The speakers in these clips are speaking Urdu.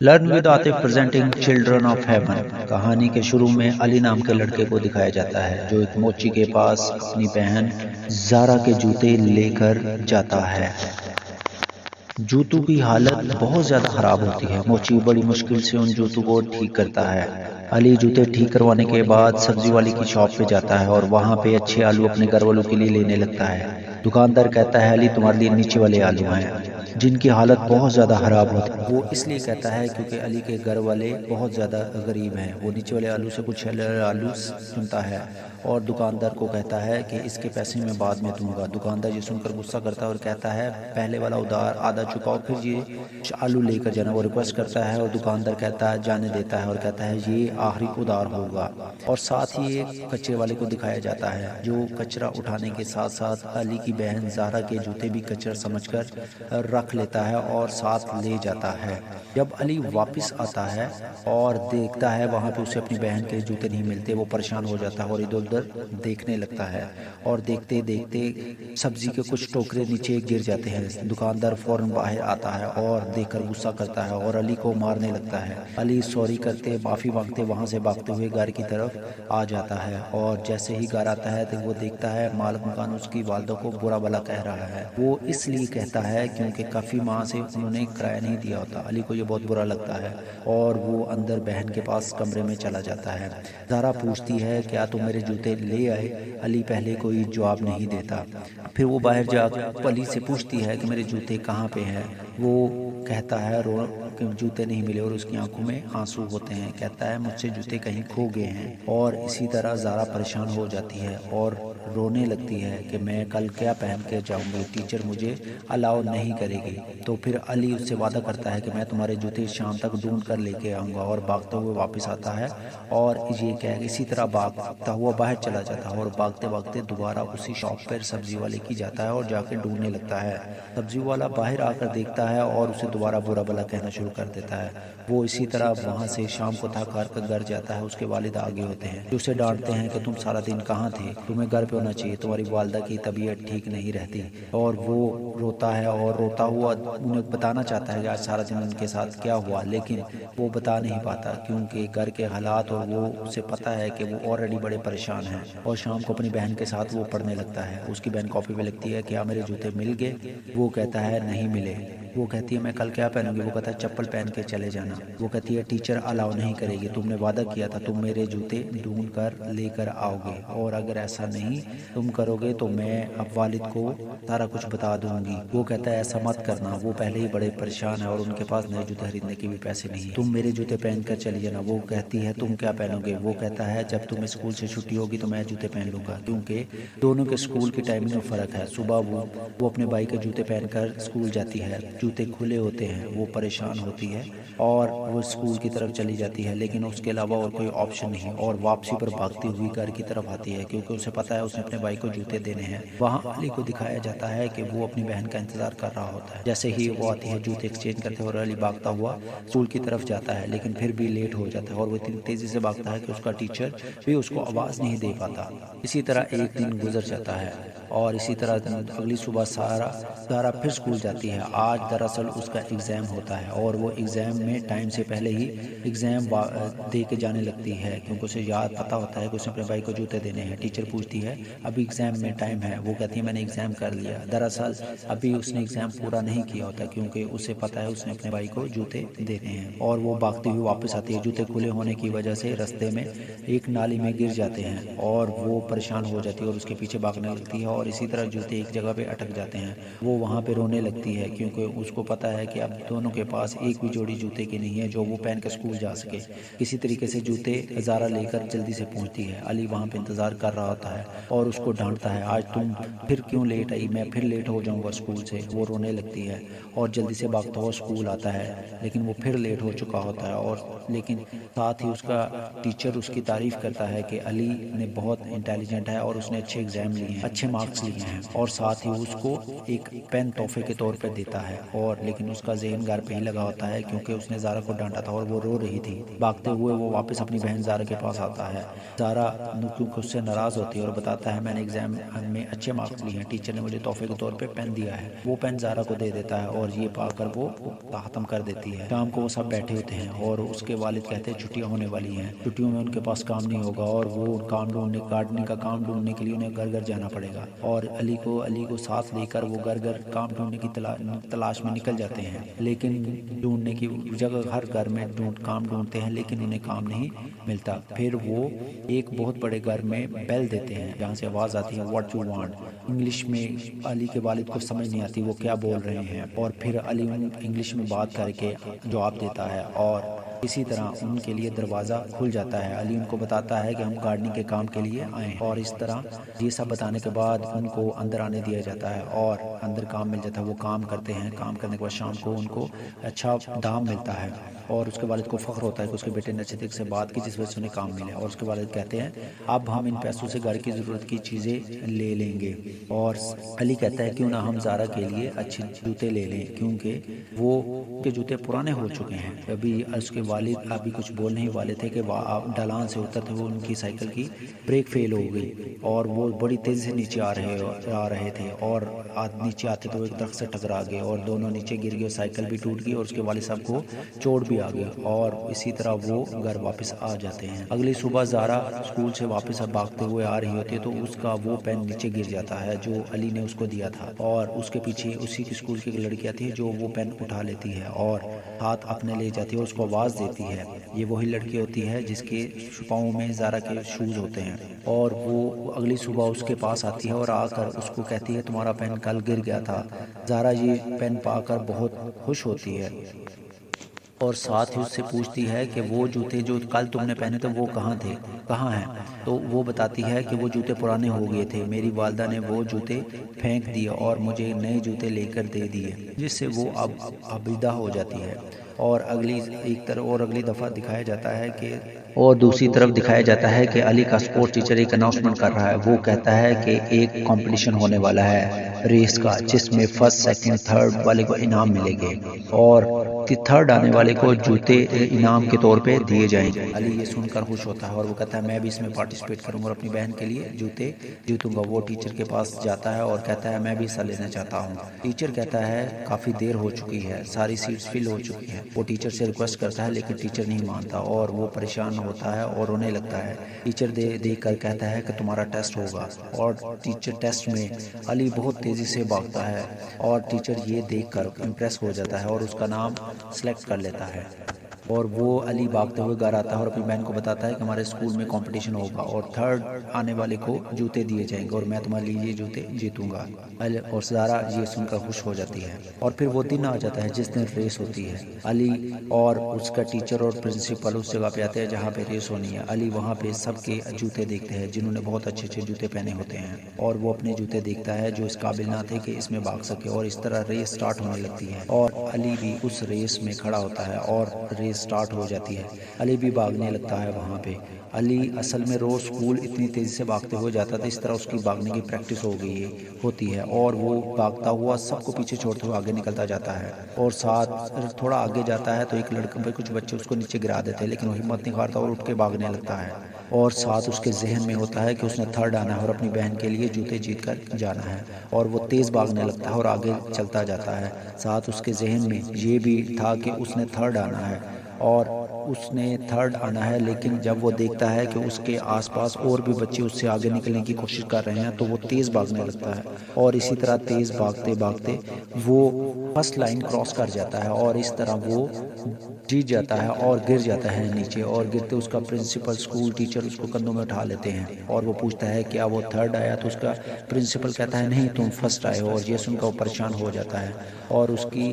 Learn with Atif presenting Children of Heaven. کہانی کے شروع میں علی نام کے لڑکے کو دکھایا جاتا ہے جو ایک موچی کے پاس اپنی بہن زارا کے جوتے لے کر جاتا ہے۔ جوتوں کی حالت بہت زیادہ خراب ہوتی ہے۔ موچی بڑی مشکل سے ان جوتوں کو ٹھیک کرتا ہے۔ علی جوتے ٹھیک کروانے کے بعد سبزی والی کی شاپ پہ جاتا ہے اور وہاں پہ اچھے آلو اپنے گھر والوں کے لیے لینے لگتا ہے۔ دکاندار کہتا ہے علی تمہارے لیے نیچے والے آلو ہیں جن کی حالت بہت زیادہ خراب ہوتی ہے۔ وہ اس لیے کہتا ہے کیونکہ علی کے گھر والے بہت زیادہ غریب ہیں۔ وہ نیچے والے آلو سے کچھ آلو چنتا ہے اور دکاندار کو کہتا ہے کہ اس کے پیسے میں بعد میں دوں گا۔ دکاندار یہ سن کر غصہ کرتا ہے اور کہتا ہے پہلے والا ادھار آدھا چکاؤ پھر یہ آلو لے کر جانا۔ وہ ریکویسٹ کرتا ہے اور دکاندار کہتا ہے جانے دیتا ہے اور کہتا ہے یہ آخری ادھار ہوگا۔ اور ساتھ ہی ایک کچرے والے کو دکھایا جاتا ہے جو کچرا اٹھانے کے ساتھ ساتھ علی کی بہن زہرا کے جوتے بھی کچرا سمجھ کر رکھ لیتا ہے اور ساتھ لے جاتا ہے۔ جب علی واپس آتا ہے اور دیکھتا ہے وہاں پہ اسے اپنی بہن کے جوتے نہیں ملتے، وہ پریشان ہو جاتا ہے اور ادھر ادھر دیکھنے لگتا ہے اور دیکھتے دیکھتے سبزی کے کچھ ٹوکرے نیچے گر جاتے ہیں۔ دکاندار فوراً باہر آتا ہے اور دیکھ کر غصہ کرتا ہے اور علی کو مارنے لگتا ہے۔ علی سوری کرتے معافی مانگتے وہاں سے بھاگتے ہوئے گھر کی طرف آ جاتا ہے اور جیسے ہی گھر آتا ہے تو وہ دیکھتا ہے مالک مکان اس کی والدہ کو برا بھلا کہہ رہا ہے۔ وہ اس لیے کہتا ہے کیونکہ کافی ماہ سے انہوں نے کرایہ نہیں دیا ہوتا۔ علی کو یہ بہت برا لگتا ہے اور وہ اندر بہن کے پاس کمرے میں چلا جاتا ہے۔ زہرا پوچھتی ہے کیا تم میرے جوتے لے آئے؟ علی پہلے کوئی جواب نہیں دیتا۔ پھر وہ باہر جا علی سے پوچھتی ہے کہ میرے جوتے کہاں پہ ہیں؟ وہ کہتا ہے کہ جوتے نہیں ملے اور اس کی آنکھوں میں آنسو ہوتے ہیں۔ کہتا ہے مجھ سے جوتے کہیں کھو گئے ہیں۔ اور اسی طرح زہرا پریشان ہو جاتی ہے اور رونے لگتی ہے کہ میں کل کیا پہن کے جاؤں گی، ٹیچر مجھے الاؤ نہیں کرے گی۔ تو پھر علی اس سے وعدہ کرتا ہے کہ میں تمہارے جوتے شام تک ڈھونڈ کر لے کے آؤں گا، اور بھاگتے ہوئے واپس آتا ہے اور یہ کہہ اسی طرح بھاگتا ہوا باہر چلا جاتا ہے اور بھاگتے بھاگتے دوبارہ اسی شاپ پر سبزی والے کی جاتا ہے اور جا کے ڈھونڈنے لگتا ہے۔ سبزی والا باہر آ کر دیکھتا ہے اور اسے دوبارہ برا بھلا کہنا شروع کر دیتا ہے۔ وہ اسی طرح وہاں سے شام کو تھک ہار کر گھر جاتا ہے۔ اس کے والد آگے ہوتے ہیں جو اسے ڈانٹتے ہیں کہ تم سارا دن کہاں تھے، تمہیں گھر پہ ہونا چاہیے، تمہاری والدہ کی طبیعت ٹھیک نہیں رہتی۔ اور وہ روتا ہے اور روتا ہوا انہیں بتانا چاہتا ہے کہ آج سارا دن ان کے ساتھ کیا ہوا، لیکن وہ بتا نہیں پاتا کیونکہ گھر کے حالات، اور وہ اسے پتا ہے کہ وہ آلریڈی بڑے پریشان ہیں۔ اور شام کو اپنی بہن کے ساتھ وہ پڑھنے لگتا ہے۔ اس کی بہن کاپی پہ لکھتی ہے کیا میرے جوتے مل گئے؟ وہ کہتا ہے نہیں ملے۔ وہ کہتی ہے میں کل کیا پہنوں گی؟ وہ کہتا ہے چپل پہن کے چلے جانا۔ وہ کہتی ہے ٹیچر الاؤ نہیں کرے گی، تم نے وعدہ کیا تھا تم میرے جوتے ڈھونڈ کر لے کر آؤ گے، اور اگر ایسا نہیں تم کرو گے تو میں اب والد کو سارا کچھ بتا دوں گی۔ وہ کہتا ہے ایسا مت کرنا، وہ پہلے ہی بڑے پریشان ہیں اور ان کے پاس نئے جوتے خریدنے کے بھی پیسے نہیں، تم میرے جوتے پہن کر چلی جانا۔ وہ کہتی ہے تم کیا پہنو گے؟ وہ کہتا ہے جب تمہیں اسکول سے چھٹی ہوگی تو میں جوتے پہن لوں گا، کیونکہ دونوں کے اسکول کی ٹائمنگ میں فرق ہے۔ صبح وہ اپنے بھائی کے جوتے پہن کر اسکول جاتی ہے، جوتے کھلے ہوتے ہیں، وہ پریشان ہوتی ہے اور وہ اسکول کی طرف چلی جاتی ہے، لیکن اس کے علاوہ اور کوئی آپشن نہیں، اور واپسی پر بھاگتی ہوئی گھر کی طرف آتی ہے کیونکہ اسے پتا ہے اس نے اپنے بھائی کو جوتے دینے ہیں۔ وہاں علی کو دکھایا جاتا ہے کہ وہ اپنی بہن کا انتظار کر رہا ہوتا ہے۔ جیسے ہی وہ آتی ہے جوتے ایکسچینج کرتے اور علی بھاگتا ہوا اسکول کی طرف جاتا ہے، لیکن پھر بھی لیٹ ہو جاتا ہے اور وہ اتنی تیزی سے بھاگتا ہے کہ اس کا ٹیچر بھی اس کو آواز نہیں دے پاتا۔ اسی طرح ایک دن گزر جاتا ہے اور اسی طرح اگلی صبح سارا پھر اسکول جاتی ہے۔ آج دراصل اس کا ایگزام ہوتا ہے اور وہ ایگزام میں ٹائم سے پہلے ہی ایگزام دے کے جانے لگتی ہے کیونکہ اسے یاد پتا ہوتا ہے کہ اس نے اپنے بھائی کو جوتے دینے ہیں۔ ٹیچر پوچھتی ہے ابھی ایگزام میں ٹائم ہے؟ وہ کہتی ہے میں نے ایگزام کر لیا۔ دراصل ابھی اس نے ایگزام پورا نہیں کیا ہوتا کیونکہ اسے پتا ہے اس نے اپنے بھائی کو جوتے دینے ہیں، اور وہ بھاگتی ہوئی واپس آتی ہے۔ جوتے کھلے ہونے کی وجہ سے رستے میں ایک نالی میں گر جاتے ہیں اور وہ پریشان ہو جاتی ہے اور اس کے پیچھے بھاگنے لگتی ہے، اور اسی طرح جوتے ایک جگہ پہ اٹک جاتے ہیں۔ وہ وہاں پہ رونے لگتی ہے کیونکہ اس کو پتا ہے کہ اب دونوں کے پاس ایک بھی جوڑی جوتے کی نہیں ہے جو وہ پہن کے اسکول جا سکے۔ کسی طریقے سے جوتے زارا لے کر جلدی سے پہنچتی ہے۔ علی وہاں پہ انتظار کر رہا ہوتا ہے اور اس کو ڈانٹتا ہے آج تم پھر کیوں لیٹ آئی؟ میں پھر لیٹ ہو جاؤں گا اسکول سے۔ وہ رونے لگتی ہے اور جلدی سے بھاگتا ہوا اسکول آتا ہے، لیکن وہ پھر لیٹ ہو چکا ہوتا ہے، اور لیکن ساتھ ہی اس کا ٹیچر اس کی تعریف کرتا ہے کہ علی نے بہت انٹیلیجنٹ ہے اور اس نے اچھے ایگزام لیے ہیں، اچھے مارکس لیے ہیں، اور ساتھ ہی اس کو ایک پین تحفے کے طور پہ دیتا ہے۔ اور لیکن اس کا ذہن گھر پہ ہی لگا ہوتا ہے کیونکہ اس نے زارا کو ڈانٹا تھا اور وہ رو رہی تھی۔ بھاگتے ہوئے وہ واپس اپنی بہن زارا کے پاس آتا ہے۔ زارا کیونکہ اس سے ناراض ہوتی ہے اور بتاتی دہراتا ہے میں نے ایگزام میں اچھے مارکس لیے ہیں، ٹیچر نے مجھے تحفے کے طور پہ پین دیا ہے۔ وہ پین زارا کو دے دیتا ہے اور یہ پا کر وہ ختم کر دیتی ہے۔ شام کو وہ سب بیٹھے ہوتے ہیں اور اس کے والد کہتے ہیں چھٹیاں ہونے والی ہیں، چھٹیوں میں ان کے پاس کام نہیں ہوگا اور وہ گارڈننگ کا کام ڈھونڈنے کے لیے انہیں گھر گھر جانا پڑے گا، اور علی کو ساتھ لے کر وہ گھر گھر کام ڈھونڈنے کی تلاش میں نکل جاتے ہیں، لیکن ڈھونڈنے کی جگہ ہر گھر میں کام ڈھونڈتے ہیں لیکن انہیں کام نہیں ملتا۔ پھر وہ ایک بہت بڑے گھر میں بیل دیتے ہیں جہاں سے آواز آتی ہے واٹ یو وانٹ۔ انگلش میں علی کے والد کو سمجھ نہیں آتی وہ کیا بول رہے ہیں، اور پھر علی انگلش میں بات کر کے جواب دیتا ہے اور اسی طرح ان کے لیے دروازہ کھل جاتا ہے۔ علی ان کو بتاتا ہے کہ ہم گارڈننگ کے کام کے لیے آئے ہیں، اور اس طرح یہ سب بتانے کے بعد ان کو اندر آنے دیا جاتا ہے اور اندر کام مل جاتا ہے۔ وہ کام کرتے ہیں، کام کرنے کے بعد شام کو ان کو اچھا دام ملتا ہے اور اس کے والد کو فخر ہوتا ہے کہ اس کے بیٹے نے اچھے طریقے سے بات کی جس وجہ سے انہیں کام ملے، اور اس کے والد کہتے ہیں اب ہم ان پیسوں سے گھر کی ضرورت کی چیزیں لے لیں گے، اور علی کہتا ہے کیوں نہ ہم زارا کے لیے اچھے جوتے لے لیں کیونکہ وہ کے جوتے پرانے ہو چکے ہیں۔ ابھی اس کے والد ابھی کچھ بول نہیں والے تھے کہ ڈھلان سے اترتے ہوئے ان کی سائیکل کی بریک فیل ہو گئی اور وہ بڑی تیزی سے نیچے آ رہے تھے، اور نیچے آتے تو ایک درخت سے ٹکرا گئے اور دونوں نیچے گر گئے، سائیکل بھی ٹوٹ گئی اور اس کے والد صاحب کو چوٹ بھی آ گیا، اور اسی طرح وہ گھر واپس آ جاتے ہیں۔ اگلی صبح زارا اسکول سے واپس بھاگتے ہوئے آ رہی ہوتی ہے تو اس کا وہ پین نیچے گر جاتا ہے جو علی نے اس کو دیا تھا، اور اس کے پیچھے اسی کی اسکول کی ایک لڑکی آتی ہے جو وہ پین اٹھا لیتی ہے اور ہاتھ اپنے لے جاتی ہے اور اس کو آواز دیتی ہے۔ یہ وہی لڑکی ہوتی ہے جس کے پاؤں میں زارا کے شوز ہوتے ہیں، اور وہ اگلی صبح اس کے پاس آتی ہے اور آ کر اس کو کہتی ہے تمہارا پین کل گر گیا تھا۔ زارا یہ پین پا کر بہت خوش ہوتی ہے اور ساتھ ہی اس سے پوچھتی ہے کہ وہ جوتے جو کل تم نے پہنے تھے وہ کہاں ہیں؟ تو وہ بتاتی ہے کہ وہ جوتے پرانے ہو گئے تھے، میری والدہ نے وہ جوتے پھینک دیے اور مجھے نئے جوتے لے کر دے دیے، جس سے وہ اب عابدہ ہو جاتی ہے۔ اور اگلی دفعہ دکھایا جاتا ہے کہ اور دوسری طرف دکھایا جاتا ہے کہ علی کا سپورٹ ٹیچر ایک اناؤنسمنٹ کر رہا ہے۔ وہ کہتا ہے کہ ایک کمپٹیشن ہونے والا ہے ریس کا جس میں فرسٹ سیکنڈ تھرڈ والے کو انعام ملے گے اور تھرڈ آنے والے کو جوتے انعام کے طور پہ دیے جائیں گے۔ علی یہ سن کر خوش ہوتا ہے اور وہ کہتا ہے میں بھی اس میں پارٹیسپیٹ کروں گا اور اپنی بہن کے لیے جوتے جیتوں گا۔ وہ ٹیچر کے پاس جاتا ہے اور کہتا ہے میں بھی حصہ لینا چاہتا ہوں۔ ٹیچر کہتا ہے کافی دیر ہو چکی ہے، ساری سیٹس فل ہو چکی ہیں۔ وہ ٹیچر سے ریکویسٹ کرتا ہے لیکن ٹیچر نہیں مانتا اور وہ پریشان ہوتا ہے اور رونے لگتا ہے۔ ٹیچر دیکھ کر کہتا ہے کہ تمہارا ٹیسٹ ہوگا، اور ٹیچر ٹیسٹ میں علی بہت تیزی سے بھاگتا ہے اور ٹیچر یہ دیکھ کر امپریس ہو جاتا ہے اور اس کا نام سلیکٹ کر لیتا ہے، اور وہ علی بھاگتے ہوئے گھر آتا ہے اور اپنی بہن کو بتاتا ہے کہ ہمارے اسکول میں کمپٹیشن ہوگا اور تھرڈ آنے والے کو جوتے دیے جائیں گے اور میں تمہارے لیے یہ جوتے جیتوں گا۔ اور زارا یہ سن کر خوش ہو جاتی ہے، اور پھر وہ دن آ جاتا ہے جس دن ریس ہوتی ہے۔ علی اور اس کا ٹیچر اور پرنسپل اس جگہ پہ آتے ہیں جہاں پہ ریس ہونی ہے۔ علی وہاں پہ سب کے جوتے دیکھتے ہیں جنہوں نے بہت اچھے اچھے جوتے پہنے ہوتے ہیں، اور وہ اپنے جوتے دیکھتا ہے جو اس قابل نہ تھے کہ اس میں بھاگ سکے، اور اس طرح ریس سٹارٹ ہونے لگتی ہے اور علی بھی اس ریس میں کھڑا ہوتا ہے اور ریس سٹارٹ ہو جاتی ہے۔ علی بھی بھاگنے لگتا ہے وہاں پہ۔ علی اصل میں روز اسکول اتنی تیزی سے بھاگتے ہوئے جاتا تھا، اس طرح اس کی بھاگنے کی پریکٹس ہوتی ہے اور وہ بھاگتا ہوا سب کو پیچھے چھوڑتے ہوئے آگے نکلتا جاتا ہے، اور ساتھ تھوڑا آگے جاتا ہے تو ایک لڑکے پہ کچھ بچے اس کو نیچے گرا دیتے ہیں لیکن وہ ہمت نہیں ہارتا اور اٹھ کے بھاگنے لگتا ہے، اور ساتھ اس کے ذہن میں ہوتا ہے کہ اس نے تھرڈ آنا ہے اور اپنی بہن کے لیے جوتے جیت کر جانا ہے، اور وہ تیز بھاگنے لگتا ہے اور آگے چلتا جاتا ہے۔ ساتھ اس کے ذہن میں یہ بھی تھا کہ اس نے تھرڈ آنا ہے اور اس نے تھرڈ آنا ہے، لیکن جب وہ دیکھتا ہے کہ اس کے آس پاس اور بھی بچے اس سے آگے نکلنے کی کوشش کر رہے ہیں تو وہ تیز بھاگنے لگتا ہے، اور اسی طرح تیز بھاگتے بھاگتے وہ فرسٹ لائن کراس کر جاتا ہے اور اس طرح وہ جیت جاتا ہے اور گر جاتا ہے نیچے، اور گرتے اس کا پرنسپل اسکول ٹیچر اس کو کندھوں میں اٹھا لیتے ہیں اور وہ پوچھتا ہے کیا وہ تھرڈ آیا، تو اس کا پرنسپل کہتا ہے نہیں تم فرسٹ آئے ہو، اور یہ سن کر وہ پریشان ہو جاتا ہے اور اس کی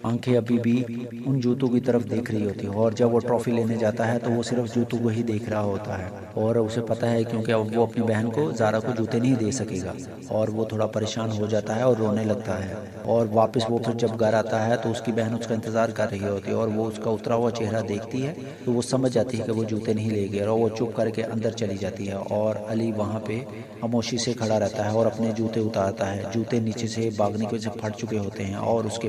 آنکھیں ابھی بھی ان جوتوں کی طرف دیکھ رہی ہوتی ہے، اور جب وہ ٹرافی لینے جاتا ہے تو وہ صرف جوتوں کو ہی دیکھ رہا ہوتا ہے، اور اسے پتہ ہے کیونکہ اب وہ اپنی بہن کو زارا کو جوتے نہیں دے سکے گا، اور وہ تھوڑا پریشان ہو جاتا ہے اور رونے لگتا ہے، اور واپس وہ پھر جب گھر آتا ہے تو اس کی بہن اس کا انتظار کر رہی ہوتی ہے اور وہ اس کا اترا ہوا چہرہ دیکھتی ہے تو وہ سمجھ جاتی ہے کہ وہ جوتے نہیں لے گئے، اور وہ چپ کر کے اندر چلی جاتی ہے، اور علی وہاں پہ خاموشی سے کھڑا رہتا ہے اور اپنے جوتے اتارتا ہے۔ جوتے نیچے سے بھاگنے کی وجہ سے پھٹ چکے ہوتے ہیں اور اس کے